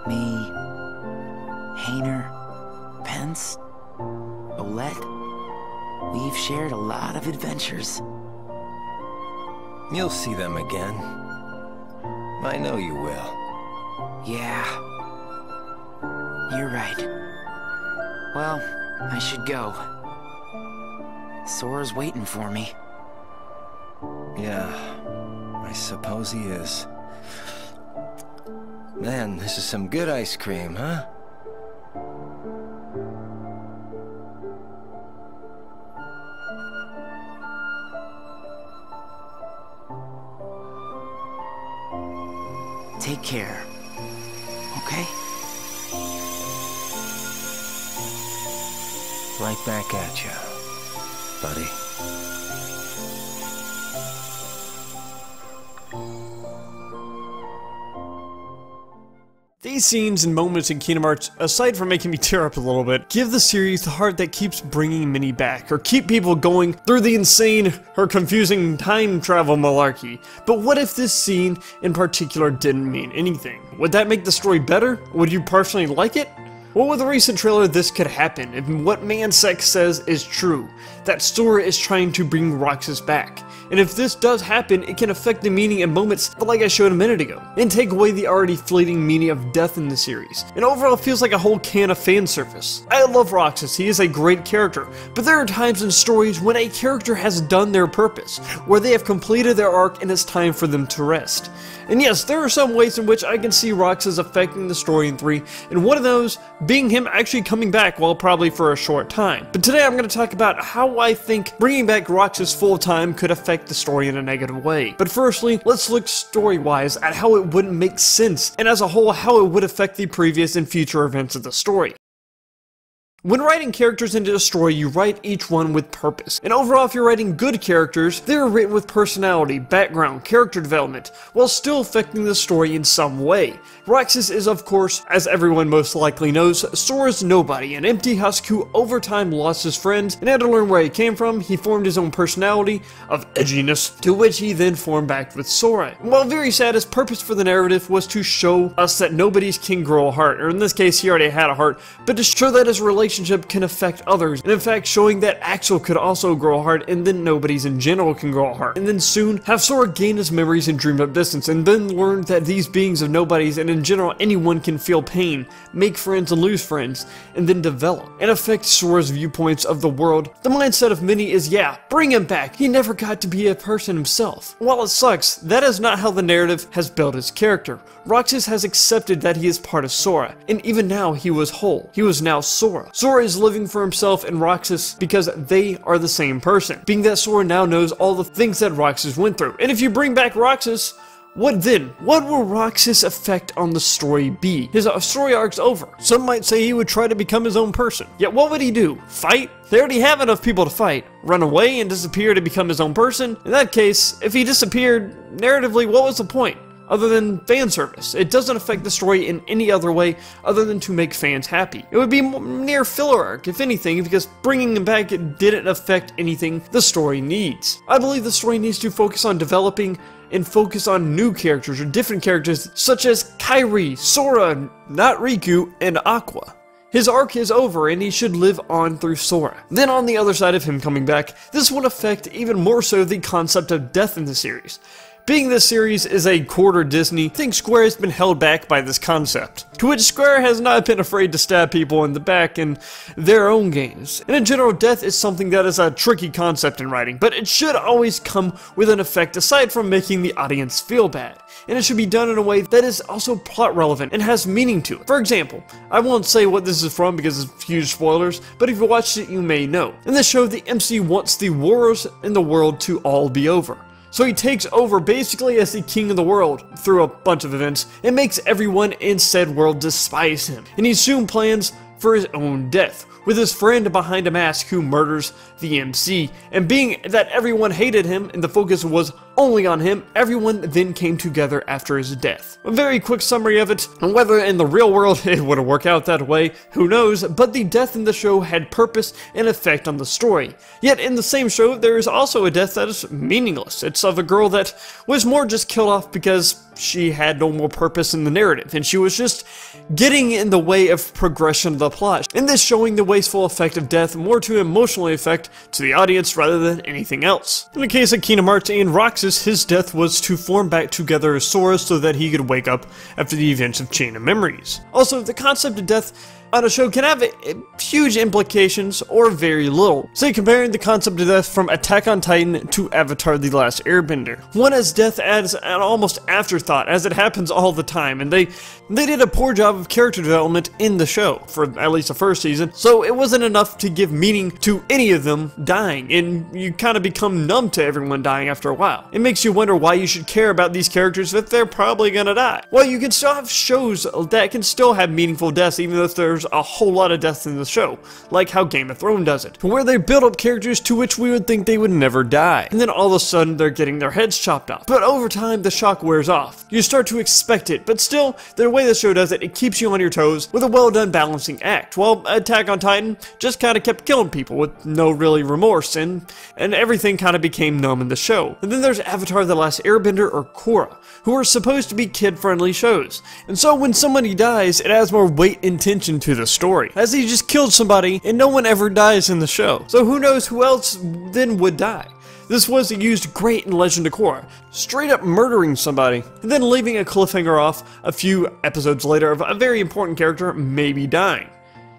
Me, Hayner, Pence, Olette, we've shared a lot of adventures. You'll see them again. I know you will. Yeah, you're right. Well, I should go. Sora's waiting for me. Yeah, I suppose he is. Man, this is some good ice cream, huh? Take care, okay? Right back at you, buddy. These scenes and moments in Kingdom Hearts, aside from making me tear up a little bit, give the series the heart that keeps bringing Minnie back, or keep people going through the insane or confusing time travel malarkey. But what if this scene in particular didn't mean anything? Would that make the story better? Would you personally like it? Well, with the recent trailer, this could happen, if what Mansex says is true, that Sora is trying to bring Roxas back. And if this does happen, it can affect the meaning and moments like I showed a minute ago, and take away the already fleeting meaning of death in the series. And overall, it feels like a whole can of fan service. I love Roxas, he is a great character, but there are times in stories when a character has done their purpose, where they have completed their arc and it's time for them to rest. And yes, there are some ways in which I can see Roxas affecting the story in 3, and one of those being him actually coming back, well, probably for a short time. But today I'm going to talk about how I think bringing back Roxas full-time could affect the story in a negative way. But firstly, let's look story-wise at how it wouldn't make sense, and as a whole, how it would affect the previous and future events of the story. When writing characters into a story, you write each one with purpose. And overall, if you're writing good characters, they're written with personality, background, character development, while still affecting the story in some way. Roxas is, of course, as everyone most likely knows, Sora's nobody, an empty husk who over time lost his friends and had to learn where he came from. He formed his own personality of edginess, to which he then formed back with Sora. And while very sad, his purpose for the narrative was to show us that nobody's can grow a heart, or in this case, he already had a heart, but to show that his relationship can affect others, and in fact showing that Axel could also grow a heart, and then nobody's in general can grow a heart, and then soon have Sora gain his memories and dreamed up distance, and then learn that these beings of nobodies and in general anyone can feel pain, make friends and lose friends, and then develop, and affect Sora's viewpoints of the world. The mindset of many is, yeah, bring him back, he never got to be a person himself. While it sucks, that is not how the narrative has built his character. Roxas has accepted that he is part of Sora, and even now he was whole. He was now Sora. Sora is living for himself and Roxas because they are the same person, being that Sora now knows all the things that Roxas went through. And if you bring back Roxas, what then? What will Roxas' effect on the story be? His story arc's over. Some might say he would try to become his own person. Yet what would he do? Fight? They already have enough people to fight. Run away and disappear to become his own person? In that case, if he disappeared, narratively, what was the point? Other than fan service. It doesn't affect the story in any other way other than to make fans happy. It would be near filler arc, if anything, because bringing him back didn't affect anything the story needs. I believe the story needs to focus on developing and focus on new characters or different characters such as Kairi, Sora, not Riku, and Aqua. His arc is over and he should live on through Sora. Then on the other side of him coming back, this would affect even more so the concept of death in the series. Being this series is a quarter Disney, I think Square has been held back by this concept, to which Square has not been afraid to stab people in the back in their own games. And in general, death is something that is a tricky concept in writing, but it should always come with an effect aside from making the audience feel bad. And it should be done in a way that is also plot relevant and has meaning to it. For example, I won't say what this is from because it's huge spoilers, but if you watched it you may know. In this show, the MC wants the wars in the world to all be over. So he takes over basically as the king of the world through a bunch of events and makes everyone in said world despise him. And he soon plans for his own death, with his friend behind a mask who murders the MC. And being that everyone hated him and the focus was only on him, everyone then came together after his death. A very quick summary of it, and whether in the real world it would have worked out that way, who knows, but the death in the show had purpose and effect on the story. Yet in the same show, there is also a death that is meaningless. It's of a girl that was more just killed off because she had no more purpose in the narrative, and she was just getting in the way of progression of the plot. In this showing the wasteful effect of death more to emotionally affect to the audience rather than anything else. In the case of Kingdom Hearts and Roxas, his death was to form back together as Sora so that he could wake up after the events of Chain of Memories. Also, the concept of death on a show can have huge implications or very little. Say comparing the concept of death from Attack on Titan to Avatar: The Last Airbender. One has death as an almost afterthought, as it happens all the time, and they did a poor job of character development in the show, for at least the first season, so it wasn't enough to give meaning to any of them dying, and you kind of become numb to everyone dying after a while. It makes you wonder why you should care about these characters if they're probably gonna die. Well, you can still have shows that can still have meaningful deaths even if there's a whole lot of deaths in the show, like how Game of Thrones does it, where they build up characters to which we would think they would never die, and then all of a sudden they're getting their heads chopped off. But over time, the shock wears off. You start to expect it, but still, the way the show does it, it keeps you on your toes with a well-done balancing act, while Attack on Titan just kind of kept killing people with no really remorse, and everything kind of became numb in the show. And then there's Avatar: The Last Airbender or Korra, who are supposed to be kid-friendly shows, and so when somebody dies, it adds more weight and tension to the story, as he just killed somebody and no one ever dies in the show. So who knows who else then would die. This was used great in Legend of Korra, straight up murdering somebody, and then leaving a cliffhanger off a few episodes later of a very important character maybe dying.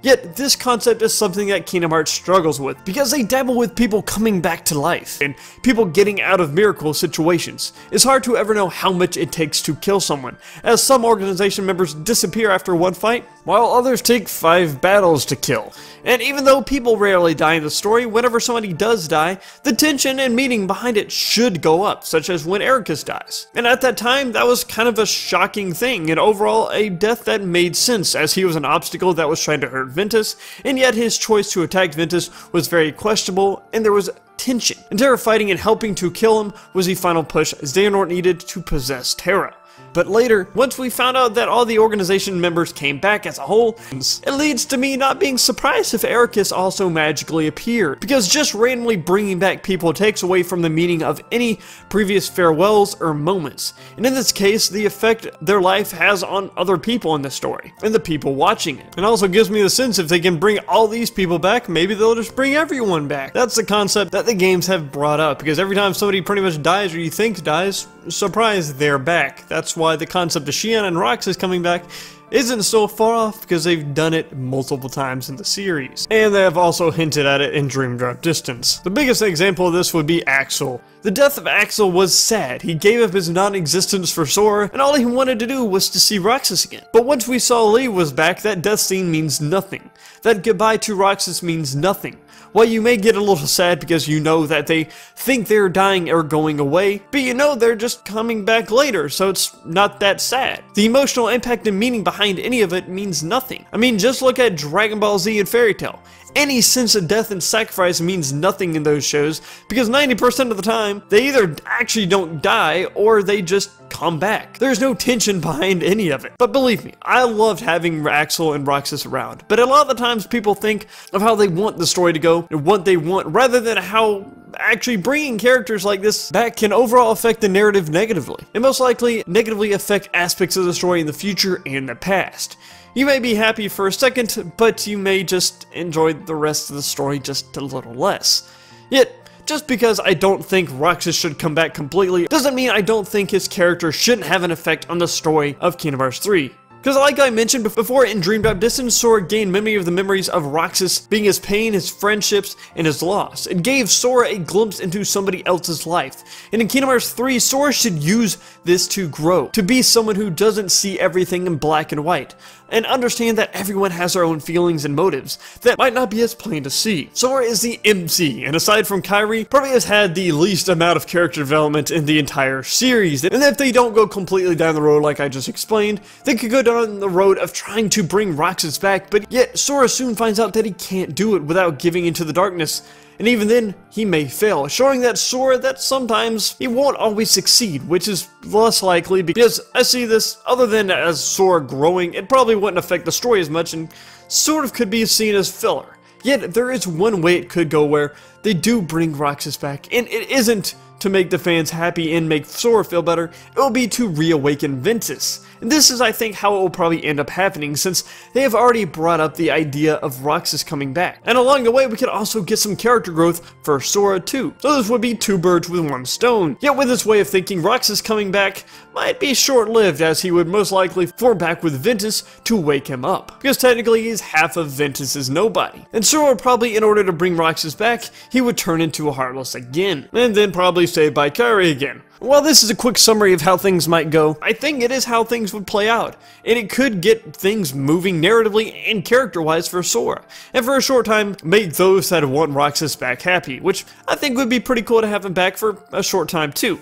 Yet, this concept is something that Kingdom Hearts struggles with, because they dabble with people coming back to life, and people getting out of miracle situations. It's hard to ever know how much it takes to kill someone, as some organization members disappear after one fight, while others take 5 battles to kill. And even though people rarely die in the story, whenever somebody does die, the tension and meaning behind it should go up, such as when Ericus dies. And at that time, that was kind of a shocking thing, and overall a death that made sense, as he was an obstacle that was trying to hurt Ventus, and yet his choice to attack Ventus was very questionable, and there was tension. And Terra fighting and helping to kill him was the final push Xehanort needed to possess Terra. But later, once we found out that all the organization members came back as a whole, it leads to me not being surprised if Ericus also magically appeared, because just randomly bringing back people takes away from the meaning of any previous farewells or moments, and in this case, the effect their life has on other people in the story, and the people watching it. It also gives me the sense if they can bring all these people back, maybe they'll just bring everyone back. That's the concept that the games have brought up, because every time somebody pretty much dies or you think dies, surprise, they're back. That's why the concept of Xion and Roxas coming back isn't so far off, because they've done it multiple times in the series. And they have also hinted at it in Dream Drop Distance. The biggest example of this would be Axel. The death of Axel was sad. He gave up his non-existence for Sora, and all he wanted to do was to see Roxas again. But once we saw Lee was back, that death scene means nothing. That goodbye to Roxas means nothing. While you may get a little sad because you know that they think they're dying or going away, but you know they're just coming back later, so it's not that sad. The emotional impact and meaning behind any of it means nothing. I mean, just look at Dragon Ball Z and Fairy Tail. Any sense of death and sacrifice means nothing in those shows, because 90% of the time, they either actually don't die, or they just come back. There's no tension behind any of it. But believe me, I loved having Axel and Roxas around, but a lot of the times people think of how they want the story to go, and what they want, rather than how actually bringing characters like this back can overall affect the narrative negatively, and most likely negatively affect aspects of the story in the future and the past. You may be happy for a second, but you may just enjoy the rest of the story just a little less. Yet, just because I don't think Roxas should come back completely doesn't mean I don't think his character shouldn't have an effect on the story of Kingdom Hearts 3. Because like I mentioned before, in Dream Drop Distance, Sora gained many of the memories of Roxas being his pain, his friendships, and his loss. It gave Sora a glimpse into somebody else's life. And in Kingdom Hearts 3, Sora should use this to grow, to be someone who doesn't see everything in black and white, and understand that everyone has their own feelings and motives that might not be as plain to see. Sora is the MC, and aside from Kairi, probably has had the least amount of character development in the entire series. And if they don't go completely down the road like I just explained, they could go down down the road of trying to bring Roxas back, but yet Sora soon finds out that he can't do it without giving into the darkness. And even then, he may fail, showing that Sora that sometimes he won't always succeed, which is less likely because I see this, other than as Sora growing, it probably wouldn't affect the story as much and sort of could be seen as filler. Yet, there is one way it could go where they do bring Roxas back, and it isn't to make the fans happy and make Sora feel better, it will be to reawaken Ventus. And this is, I think, how it will probably end up happening, since they have already brought up the idea of Roxas coming back. And along the way, we could also get some character growth for Sora too. So this would be two birds with one stone. Yet with this way of thinking, Roxas coming back might be short-lived, as he would most likely form back with Ventus to wake him up. Because technically he is half of Ventus's nobody. And Sora probably, in order to bring Roxas back, he would turn into a Heartless again. And then probably saved by Kairi again. While this is a quick summary of how things might go, I think it is how things would play out, and it could get things moving narratively and character-wise for Sora, and for a short time make those that want Roxas back happy, which I think would be pretty cool to have him back for a short time too.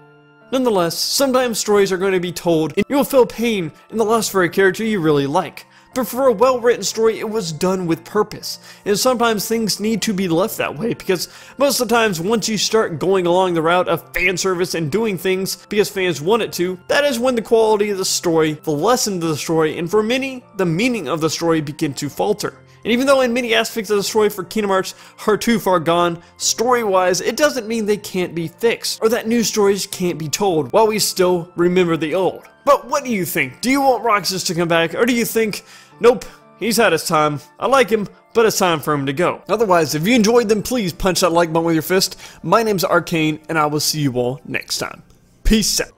Nonetheless, sometimes stories are going to be told and you'll feel pain in the loss for a character you really like. But for a well-written story, it was done with purpose. And sometimes things need to be left that way, because most of the times once you start going along the route of fan service and doing things because fans want it to, that is when the quality of the story, the lesson of the story, and for many, the meaning of the story begin to falter. And even though in many aspects of the story for Kingdom Hearts are too far gone, story-wise, it doesn't mean they can't be fixed, or that new stories can't be told, while we still remember the old. But what do you think? Do you want Roxas to come back, or do you think, nope, he's had his time, I like him, but it's time for him to go? Otherwise, if you enjoyed them, please punch that like button with your fist. My name's Arcane, and I will see you all next time. Peace out.